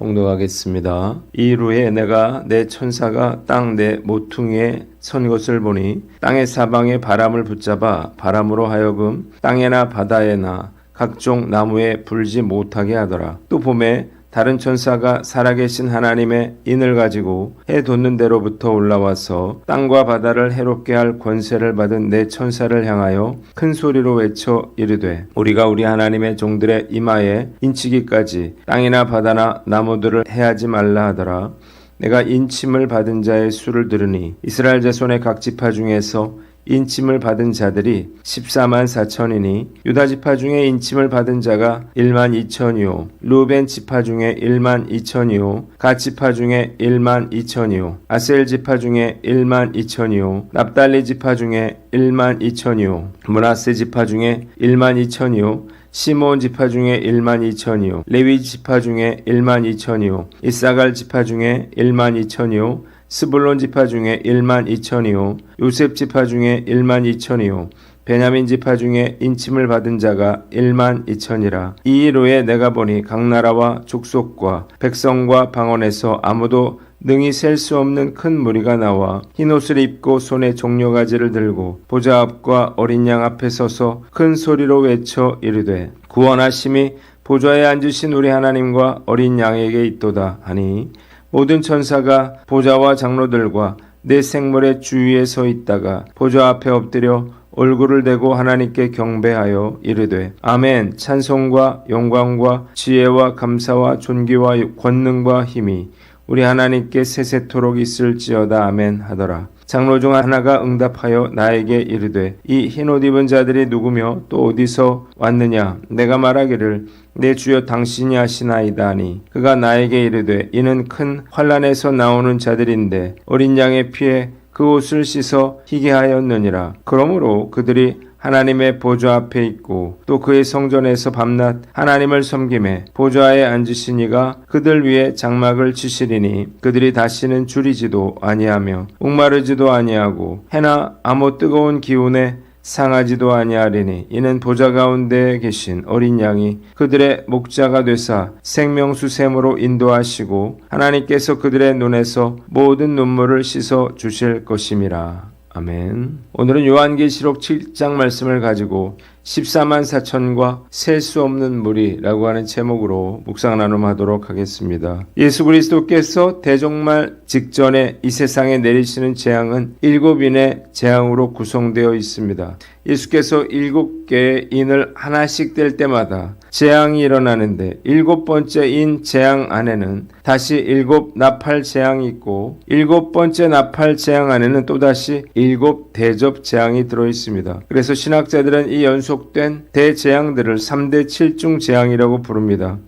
봉독하겠습니다. 이후에 내가 내 천사가 땅 내 모퉁이에 선 것을 보니 땅의 사방에 바람을 붙잡아 바람으로 하여금 땅에나 바다에나 각종 나무에 불지 못하게 하더라. 또 봄에 다른 천사가 살아계신 하나님의 인을 가지고 해 돋는 데로부터 올라와서 땅과 바다를 해롭게 할 권세를 받은 내 천사를 향하여 큰 소리로 외쳐 이르되 우리가 우리 하나님의 종들의 이마에 인치기까지 땅이나 바다나 나무들을 해하지 말라 하더라. 내가 인침을 받은 자의 수를 들으니 이스라엘 자손의 각 지파 중에서 인침을 받은 자들이 14만 4천이니 유다 지파 중에 인침을 받은 자가 1만 2천이요 루벤 지파 중에 1만 2천이요 갓 지파 중에 1만 2천이요 아셀 지파 중에 1만 2천이요 납달리 지파 중에 1만 2천이요 므낫세 지파 중에 1만 2천이요 시몬 지파 중에 1만 2천이요 레위 지파 중에 1만 2천이요 이사갈 지파 중에 1만 2천이요 스불론 지파 중에 1만 2천이요 요셉 지파 중에 1만 2천이요 베냐민 지파 중에 인침을 받은 자가 1만 2천이라. 이 일후에 내가 보니 각 나라와 족속과 백성과 방언에서 아무도 능히 셀 수 없는 큰 무리가 나와 흰옷을 입고 손에 종려가지를 들고 보좌 앞과 어린 양 앞에 서서 큰 소리로 외쳐 이르되 구원하심이 보좌에 앉으신 우리 하나님과 어린 양에게 있도다 하니 모든 천사가 보좌와 장로들과 내 생물의 주위에 서 있다가 보좌 앞에 엎드려 얼굴을 대고 하나님께 경배하여 이르되 아멘. 찬송과 영광과 지혜와 감사와 존귀와 권능과 힘이 우리 하나님께 세세토록 있을지어다. 아멘 하더라. 장로 중 하나가 응답하여 나에게 이르되 이 흰옷 입은 자들이 누구며 또 어디서 왔느냐. 내가 말하기를 내 주여 당신이 하시나이다 하니 그가 나에게 이르되 이는 큰 환난에서 나오는 자들인데 어린 양의 피에 그 옷을 씻어 희게 하였느니라. 그러므로 그들이 하나님의 보좌 앞에 있고 또 그의 성전에서 밤낮 하나님을 섬기매 보좌에 앉으신 이가 그들 위에 장막을 치시리니 그들이 다시는 줄이지도 아니하며 목마르지도 아니하고 해나 아무 뜨거운 기운에 상하지도 아니하리니 이는 보좌 가운데 계신 어린 양이 그들의 목자가 되사 생명수샘으로 인도하시고 하나님께서 그들의 눈에서 모든 눈물을 씻어 주실 것임이라. 아멘. 오늘은 요한계시록 7장 말씀을 가지고 14만 4천과 셀 수 없는 무리라고 하는 제목으로 묵상 나눔하도록 하겠습니다. 예수 그리스도께서 대종말 직전에 이 세상에 내리시는 재앙은 7인의 재앙으로 구성되어 있습니다. 예수께서 7개의 인을 하나씩 뗄 때마다 재앙이 일어나는데 7번째 인 재앙 안에는 다시 7 나팔 재앙이 있고 7번째 나팔 재앙 안에는 또다시 7 대접 재앙이 들어있습니다. 그래서 신학자들은 이 연속된 대재앙들을 3대 7중 재앙이라고 부릅니다.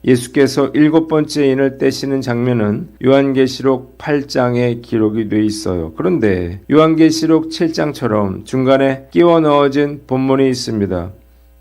예수께서 7번째 인을 떼시는 장면은 요한계시록 8장에 기록이 돼 있어요. 그런데 요한계시록 7장처럼 중간에 끼워 넣어진 본문이 있습니다.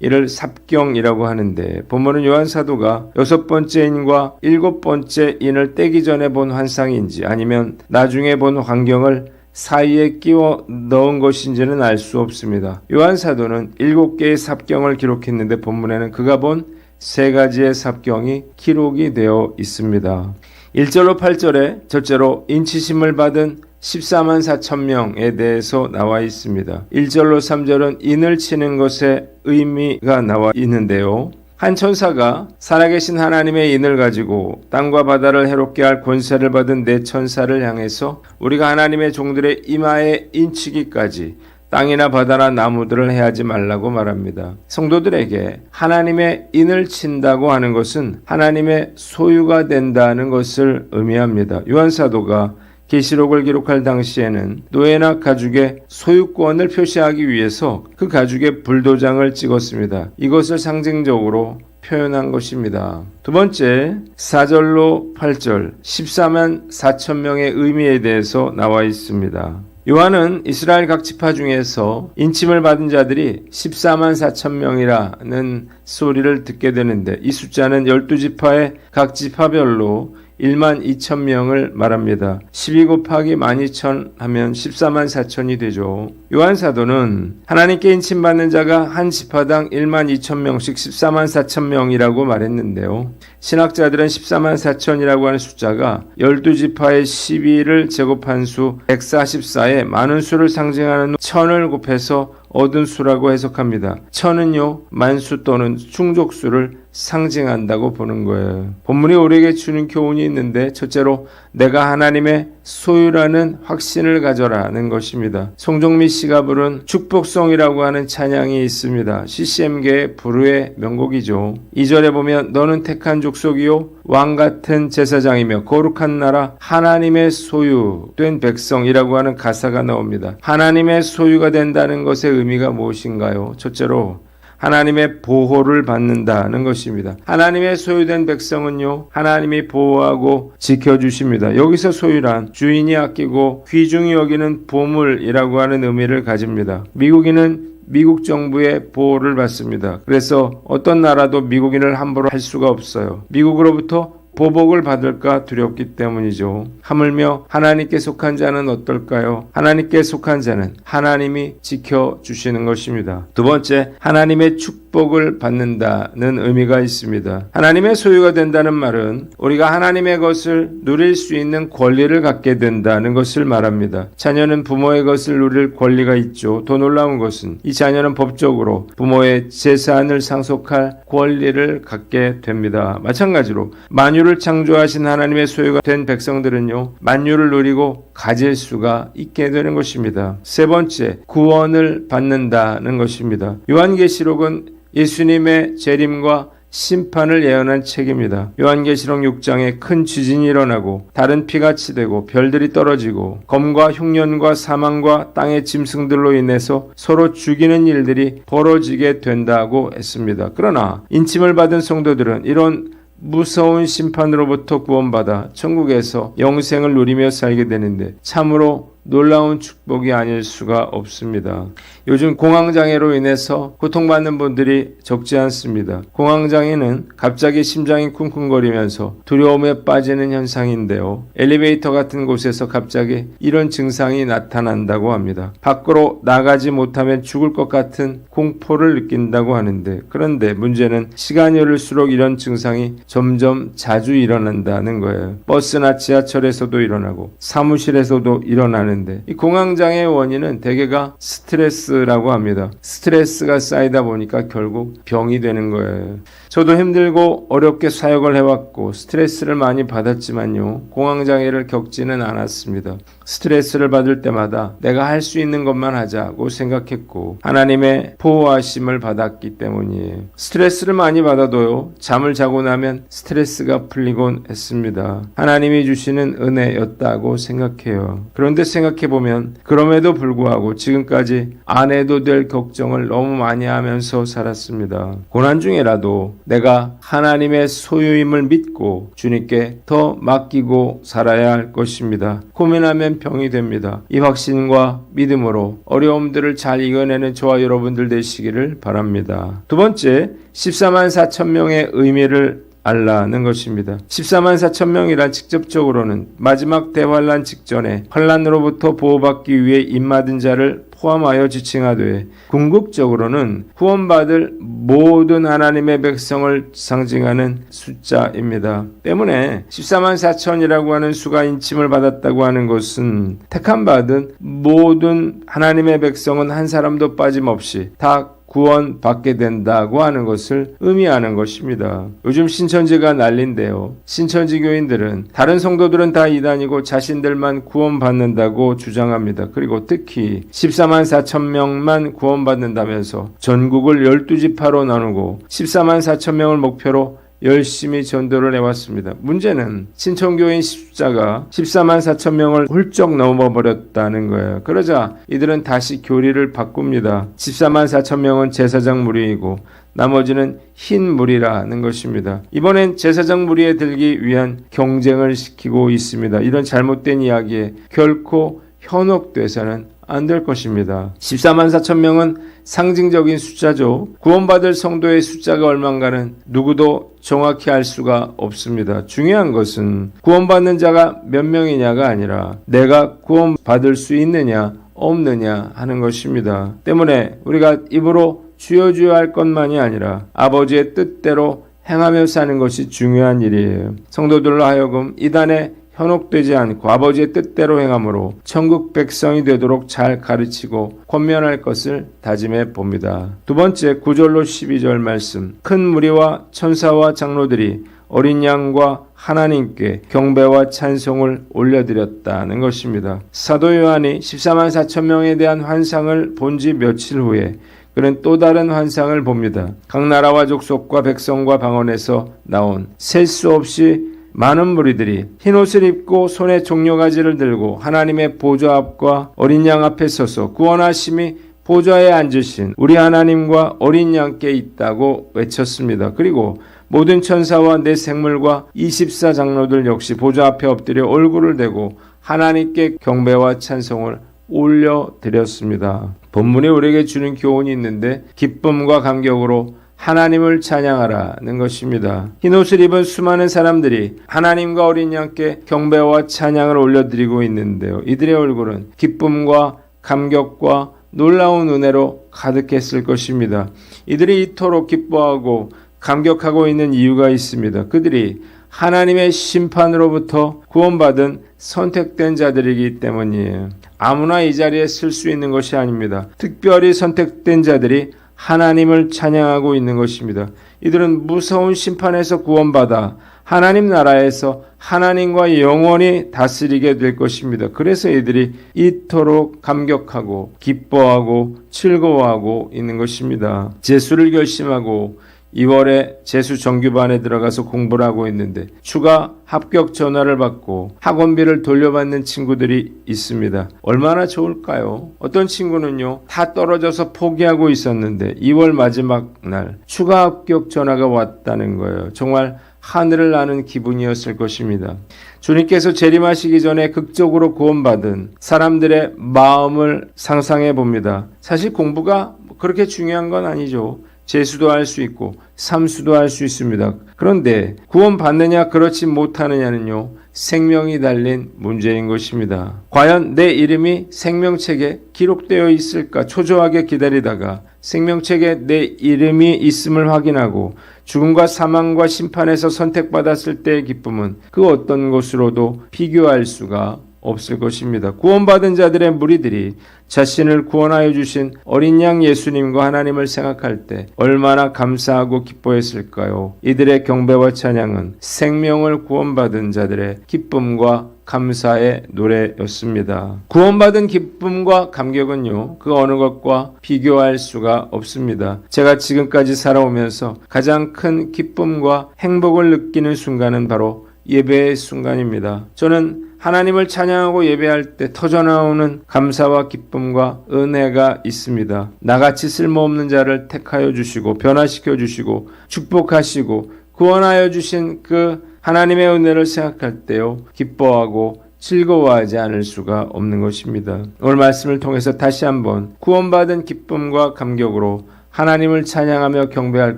이를 삽경이라고 하는데 본문은 요한사도가 6번째 인과 7번째 인을 떼기 전에 본 환상인지 아니면 나중에 본 광경을 사이에 끼워 넣은 것인지는 알 수 없습니다. 요한사도는 7개의 삽경을 기록했는데 본문에는 그가 본 3가지의 삽경이 기록이 되어 있습니다. 1절로 8절에 첫째로 인치심을 받은 14만 4천 명에 대해서 나와 있습니다. 1절로 3절은 인을 치는 것에 의미가 나와 있는데요. 한 천사가 살아계신 하나님의 인을 가지고 땅과 바다를 해롭게 할 권세를 받은 내 천사를 향해서 우리가 하나님의 종들의 이마에 인치기까지 땅이나 바다나 나무들을 해하지 말라고 말합니다. 성도들에게 하나님의 인을 친다고 하는 것은 하나님의 소유가 된다는 것을 의미합니다. 요한사도가 계시록을 기록할 당시에는 노예나 가죽의 소유권을 표시하기 위해서 그 가죽에 불도장을 찍었습니다. 이것을 상징적으로 표현한 것입니다. 두 번째, 4절로 8절 14만 4천 명의 의미에 대해서 나와 있습니다. 요한은 이스라엘 각 지파 중에서 인침을 받은 자들이 14만 4천 명이라는 소리를 듣게 되는데 이 숫자는 12지파의 각 지파별로 1만 2천 명을 말합니다. 12 곱하기 12,000 하면 14만 4천이 되죠. 요한 사도는 하나님께 인침받는 자가 한 지파당 1만 2천 명씩 14만 4천 명이라고 말했는데요. 신학자들은 14만 4천이라고 하는 숫자가 12지파의 12를 제곱한 수 144의 많은 수를 상징하는 1000을 곱해서 얻은 수라고 해석합니다. 1000은요, 만수 또는 충족수를 상징한다고 보는 거예요. 본문이 우리에게 주는 교훈이 있는데, 첫째로 내가 하나님의 소유라는 확신을 가져라는 것입니다. 송정미 씨가 부른 축복송이라고 하는 찬양이 있습니다. CCM계의 불후의 명곡이죠. 2절에 보면 너는 택한 족속이요 왕같은 제사장이며 거룩한 나라 하나님의 소유된 백성이라고 하는 가사가 나옵니다. 하나님의 소유가 된다는 것의 의미가 무엇인가요? 첫째로 하나님의 보호를 받는다는 것입니다. 하나님의 소유된 백성은요, 하나님이 보호하고 지켜주십니다. 여기서 소유란 주인이 아끼고 귀중히 여기는 보물이라고 하는 의미를 가집니다. 미국인은 미국 정부의 보호를 받습니다. 그래서 어떤 나라도 미국인을 함부로 할 수가 없어요. 미국으로부터 보복을 받을까 두렵기 때문이죠. 하물며 하나님께 속한 자는 어떨까요? 하나님께 속한 자는 하나님이 지켜주시는 것입니다. 두 번째, 하나님의 축복을 받는다는 의미가 있습니다. 하나님의 소유가 된다는 말은 우리가 하나님의 것을 누릴 수 있는 권리를 갖게 된다는 것을 말합니다. 자녀는 부모의 것을 누릴 권리가 있죠. 더 놀라운 것은 이 자녀는 법적으로 부모의 재산을 상속할 권리를 갖게 됩니다. 마찬가지로 만유를 창조하신 하나님의 소유가 된 백성들은요, 만유를 누리고 가질 수가 있게 되는 것입니다. 세 번째, 구원을 받는다는 것입니다. 요한계시록은 예수님의 재림과 심판을 예언한 책입니다. 요한계시록 6장에 큰 지진이 일어나고 다른 피같이 되고 별들이 떨어지고 검과 흉년과 사망과 땅의 짐승들로 인해서 서로 죽이는 일들이 벌어지게 된다고 했습니다. 그러나 인침을 받은 성도들은 이런 무서운 심판으로부터 구원받아 천국에서 영생을 누리며 살게 되는데 참으로 놀라운 축복이 아닐 수가 없습니다. 요즘 공황장애로 인해서 고통받는 분들이 적지 않습니다. 공황장애는 갑자기 심장이 쿵쿵거리면서 두려움에 빠지는 현상인데요. 엘리베이터 같은 곳에서 갑자기 이런 증상이 나타난다고 합니다. 밖으로 나가지 못하면 죽을 것 같은 공포를 느낀다고 하는데, 그런데 문제는 시간이 흐를수록 이런 증상이 점점 자주 일어난다는 거예요. 버스나 지하철에서도 일어나고 사무실에서도 일어나는 이 공황장애의 원인은 대개가 스트레스라고 합니다. 스트레스가 쌓이다 보니까 결국 병이 되는 거예요. 저도 힘들고 어렵게 사역을 해왔고 스트레스를 많이 받았지만요, 공황장애를 겪지는 않았습니다. 스트레스를 받을 때마다 내가 할 수 있는 것만 하자고 생각했고 하나님의 보호하심을 받았기 때문이에요. 스트레스를 많이 받아도요, 잠을 자고 나면 스트레스가 풀리곤 했습니다. 하나님이 주시는 은혜였다고 생각해요. 그런데 생각해보면 그럼에도 불구하고 지금까지 안 해도 될 걱정을 너무 많이 하면서 살았습니다. 고난 중에라도 내가 하나님의 소유임을 믿고 주님께 더 맡기고 살아야 할 것입니다. 고민하면 병이 됩니다. 이 확신과 믿음으로 어려움들을 잘 이겨내는 저와 여러분들 되시기를 바랍니다. 두 번째, 14만 4천 명의 의미를 알라는 것입니다. 14만 4천 명이란 직접적으로는 마지막 대환란 직전에 환란으로부터 보호받기 위해 입맞은 자를 포함하여 지칭하되, 궁극적으로는 구원받을 모든 하나님의 백성을 상징하는 숫자입니다. 때문에 14만 4천이라고 하는 수가 인침을 받았다고 하는 것은 택함받은 모든 하나님의 백성은 한 사람도 빠짐없이 다 구원받게 된다고 하는 것을 의미하는 것입니다. 요즘 신천지가 난리인데요. 신천지 교인들은 다른 성도들은 다 이단이고 자신들만 구원받는다고 주장합니다. 그리고 특히 14만 4천 명만 구원받는다면서 전국을 12지파로 나누고 14만 4천 명을 목표로 열심히 전도를 해왔습니다. 문제는 신천교인 숫자가 14만 4천 명을 훌쩍 넘어버렸다는 거예요. 그러자 이들은 다시 교리를 바꿉니다. 14만 4천 명은 제사장 무리이고 나머지는 흰 무리라는 것입니다. 이번엔 제사장 무리에 들기 위한 경쟁을 시키고 있습니다. 이런 잘못된 이야기에 결코 현혹돼서는 안 될 것입니다. 14만 4천 명은 상징적인 숫자죠. 구원받을 성도의 숫자가 얼만가는 누구도 정확히 알 수가 없습니다. 중요한 것은 구원받는 자가 몇 명이냐가 아니라 내가 구원받을 수 있느냐 없느냐 하는 것입니다. 때문에 우리가 입으로 주여 주여 할 것만이 아니라 아버지의 뜻대로 행하며 사는 것이 중요한 일이에요. 성도들로 하여금 이단에 현혹되지 않고 아버지의 뜻대로 행함으로 천국 백성이 되도록 잘 가르치고 권면할 것을 다짐해 봅니다. 두 번째 9절로 12절 말씀. 큰 무리와 천사와 장로들이 어린 양과 하나님께 경배와 찬송을 올려드렸다는 것입니다. 사도 요한이 14만 4천 명에 대한 환상을 본 지 며칠 후에 그는 또 다른 환상을 봅니다. 각 나라와 족속과 백성과 방언에서 나온 셀 수 없이 많은 무리들이 흰옷을 입고 손에 종려가지를 들고 하나님의 보좌 앞과 어린 양 앞에 서서 구원하심이 보좌에 앉으신 우리 하나님과 어린 양께 있다고 외쳤습니다. 그리고 모든 천사와 내 생물과 24장로들 역시 보좌 앞에 엎드려 얼굴을 대고 하나님께 경배와 찬송을 올려드렸습니다. 본문이 우리에게 주는 교훈이 있는데 기쁨과 감격으로 하나님을 찬양하라는 것입니다. 흰옷을 입은 수많은 사람들이 하나님과 어린 양께 경배와 찬양을 올려드리고 있는데요. 이들의 얼굴은 기쁨과 감격과 놀라운 은혜로 가득했을 것입니다. 이들이 이토록 기뻐하고 감격하고 있는 이유가 있습니다. 그들이 하나님의 심판으로부터 구원받은 선택된 자들이기 때문이에요. 아무나 이 자리에 쓸 수 있는 것이 아닙니다. 특별히 선택된 자들이 하나님을 찬양하고 있는 것입니다. 이들은 무서운 심판에서 구원받아 하나님 나라에서 하나님과 영원히 다스리게 될 것입니다. 그래서 이들이 이토록 감격하고 기뻐하고 즐거워하고 있는 것입니다. 재수를 결심하고 2월에 재수 정규반에 들어가서 공부를 하고 있는데 추가 합격 전화를 받고 학원비를 돌려받는 친구들이 있습니다. 얼마나 좋을까요? 어떤 친구는요, 다 떨어져서 포기하고 있었는데 2월 마지막 날 추가 합격 전화가 왔다는 거예요. 정말 하늘을 나는 기분이었을 것입니다. 주님께서 재림하시기 전에 극적으로 구원받은 사람들의 마음을 상상해 봅니다. 사실 공부가 그렇게 중요한 건 아니죠. 재수도 할 수 있고 삼수도 할 수 있습니다. 그런데 구원받느냐 그렇지 못하느냐는요, 생명이 달린 문제인 것입니다. 과연 내 이름이 생명책에 기록되어 있을까 초조하게 기다리다가 생명책에 내 이름이 있음을 확인하고 죽음과 사망과 심판에서 선택받았을 때의 기쁨은 그 어떤 것으로도 비교할 수가 없을 것입니다. 구원받은 자들의 무리들이 자신을 구원하여 주신 어린 양 예수님과 하나님을 생각할 때 얼마나 감사하고 기뻐했을까요? 이들의 경배와 찬양은 생명을 구원받은 자들의 기쁨과 감사의 노래였습니다. 구원받은 기쁨과 감격은요, 그 어느 것과 비교할 수가 없습니다. 제가 지금까지 살아오면서 가장 큰 기쁨과 행복을 느끼는 순간은 바로 예배의 순간입니다. 저는 하나님을 찬양하고 예배할 때 터져나오는 감사와 기쁨과 은혜가 있습니다. 나같이 쓸모없는 자를 택하여 주시고 변화시켜 주시고 축복하시고 구원하여 주신 그 하나님의 은혜를 생각할 때요, 기뻐하고 즐거워하지 않을 수가 없는 것입니다. 오늘 말씀을 통해서 다시 한번 구원받은 기쁨과 감격으로 하나님을 찬양하며 경배할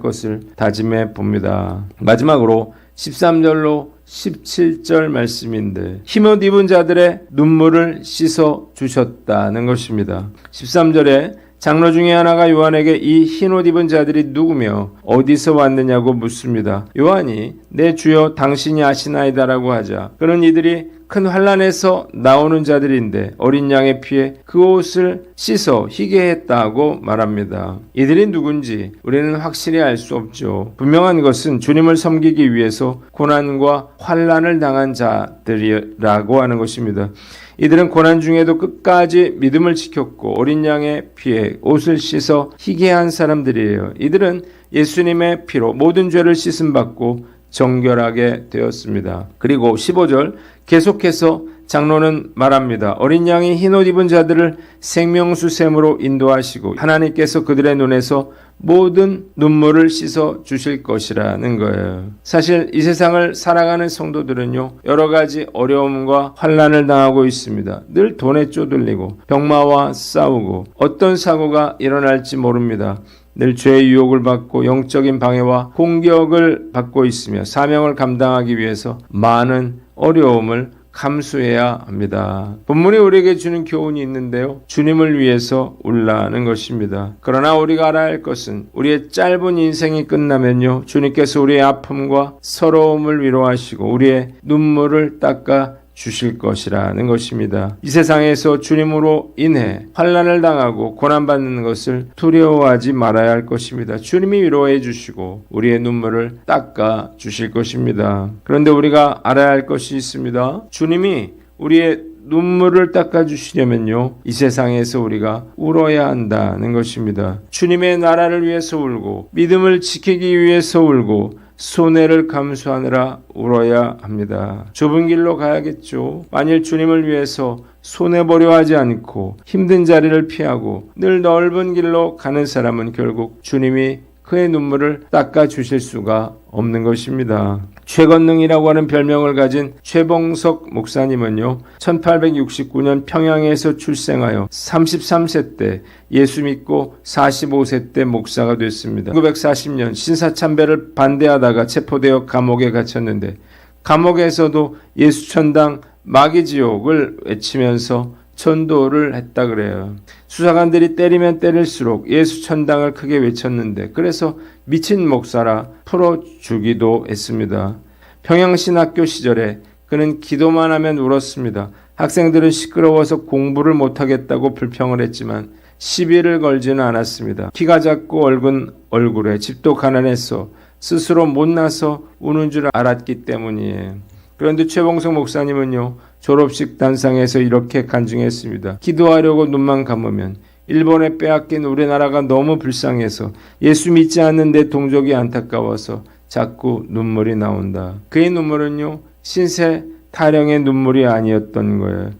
것을 다짐해 봅니다. 마지막으로 13절로 17절 말씀인데 흰옷 입은 자들의 눈물을 씻어 주셨다는 것입니다. 13절에 장로 중에 하나가 요한에게 이 흰옷 입은 자들이 누구며 어디서 왔느냐고 묻습니다. 요한이 내 주여 당신이 아시나이다라고 하자 그는 이들이 큰 환난에서 나오는 자들인데 어린 양의 피에 그 옷을 씻어 희게 했다고 말합니다. 이들이 누군지 우리는 확실히 알 수 없죠. 분명한 것은 주님을 섬기기 위해서 고난과 환난을 당한 자들이라고 하는 것입니다. 이들은 고난 중에도 끝까지 믿음을 지켰고 어린 양의 피에 옷을 씻어 희게 한 사람들이에요. 이들은 예수님의 피로 모든 죄를 씻음받고 정결하게 되었습니다. 그리고 15절 계속해서 장로는 말합니다. 어린 양이 흰옷 입은 자들을 생명수 샘으로 인도하시고 하나님께서 그들의 눈에서 모든 눈물을 씻어 주실 것이라는 거예요. 사실 이 세상을 살아가는 성도들은요, 여러 가지 어려움과 환난을 당하고 있습니다. 늘 돈에 쪼들리고 병마와 싸우고 어떤 사고가 일어날지 모릅니다. 늘 죄의 유혹을 받고 영적인 방해와 공격을 받고 있으며 사명을 감당하기 위해서 많은 어려움을 감수해야 합니다. 본문이 우리에게 주는 교훈이 있는데요. 주님을 위해서 울라는 것입니다. 그러나 우리가 알아야 할 것은 우리의 짧은 인생이 끝나면요, 주님께서 우리의 아픔과 서러움을 위로하시고 우리의 눈물을 닦아 주실 것이라는 것입니다. 이 세상에서 주님으로 인해 환난을 당하고 고난받는 것을 두려워하지 말아야 할 것입니다. 주님이 위로해 주시고 우리의 눈물을 닦아 주실 것입니다. 그런데 우리가 알아야 할 것이 있습니다. 주님이 우리의 눈물을 닦아 주시려면요, 이 세상에서 우리가 울어야 한다는 것입니다. 주님의 나라를 위해서 울고 믿음을 지키기 위해서 울고 손해를 감수하느라 울어야 합니다. 좁은 길로 가야겠죠. 만일 주님을 위해서 손해보려 하지 않고 힘든 자리를 피하고 늘 넓은 길로 가는 사람은 결국 주님이 그의 눈물을 닦아 주실 수가 없는 것입니다. 최건능이라고 하는 별명을 가진 최봉석 목사님은요, 1869년 평양에서 출생하여 33세 때 예수 믿고 45세 때 목사가 됐습니다. 1940년 신사참배를 반대하다가 체포되어 감옥에 갇혔는데 감옥에서도 예수천당 마귀지옥을 외치면서 전도를 했다 그래요. 수사관들이 때리면 때릴수록 예수천당을 크게 외쳤는데 그래서 미친 목사라 풀어주기도 했습니다. 평양신학교 시절에 그는 기도만 하면 울었습니다. 학생들은 시끄러워서 공부를 못하겠다고 불평을 했지만 시비를 걸지는 않았습니다. 키가 작고 얼굴 얼굴에 집도 가난해서 스스로 못나서 우는 줄 알았기 때문이에요. 그런데 최봉석 목사님은요, 졸업식 단상에서 이렇게 간증했습니다. 기도하려고 눈만 감으면 일본에 빼앗긴 우리나라가 너무 불쌍해서 예수 믿지 않는 내 동족이 안타까워서 자꾸 눈물이 나온다. 그의 눈물은요, 신세 타령의 눈물이 아니었던 거예요.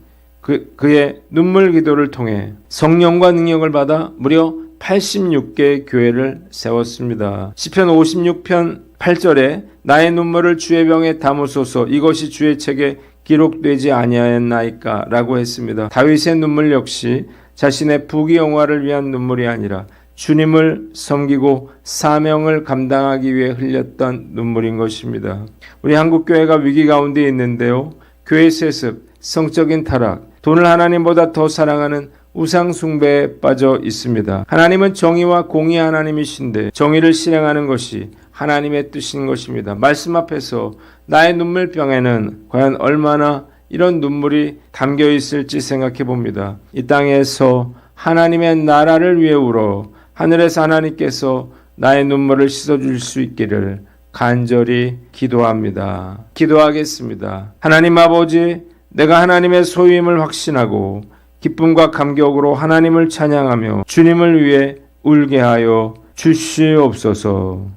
그의 눈물 기도를 통해 성령과 능력을 받아 무려 86개의 교회를 세웠습니다. 시편 56편 8절에 나의 눈물을 주의 병에 담으소서 이것이 주의 책에 기록되지 아니하였나이까 라고 했습니다. 다윗의 눈물 역시 자신의 부귀영화를 위한 눈물이 아니라 주님을 섬기고 사명을 감당하기 위해 흘렸던 눈물인 것입니다. 우리 한국교회가 위기 가운데 있는데요. 교회 세습, 성적인 타락, 돈을 하나님보다 더 사랑하는 우상 숭배에 빠져 있습니다. 하나님은 정의와 공의 하나님이신데 정의를 실행하는 것이 하나님의 뜻인 것입니다. 말씀 앞에서 나의 눈물병에는 과연 얼마나 이런 눈물이 담겨 있을지 생각해 봅니다. 이 땅에서 하나님의 나라를 위해 울어 하늘에서 하나님께서 나의 눈물을 씻어줄 수 있기를 간절히 기도합니다. 기도하겠습니다. 하나님 아버지, 내가 하나님의 소유임을 확신하고 기쁨과 감격으로 하나님을 찬양하며 주님을 위해 울게 하여 주시옵소서.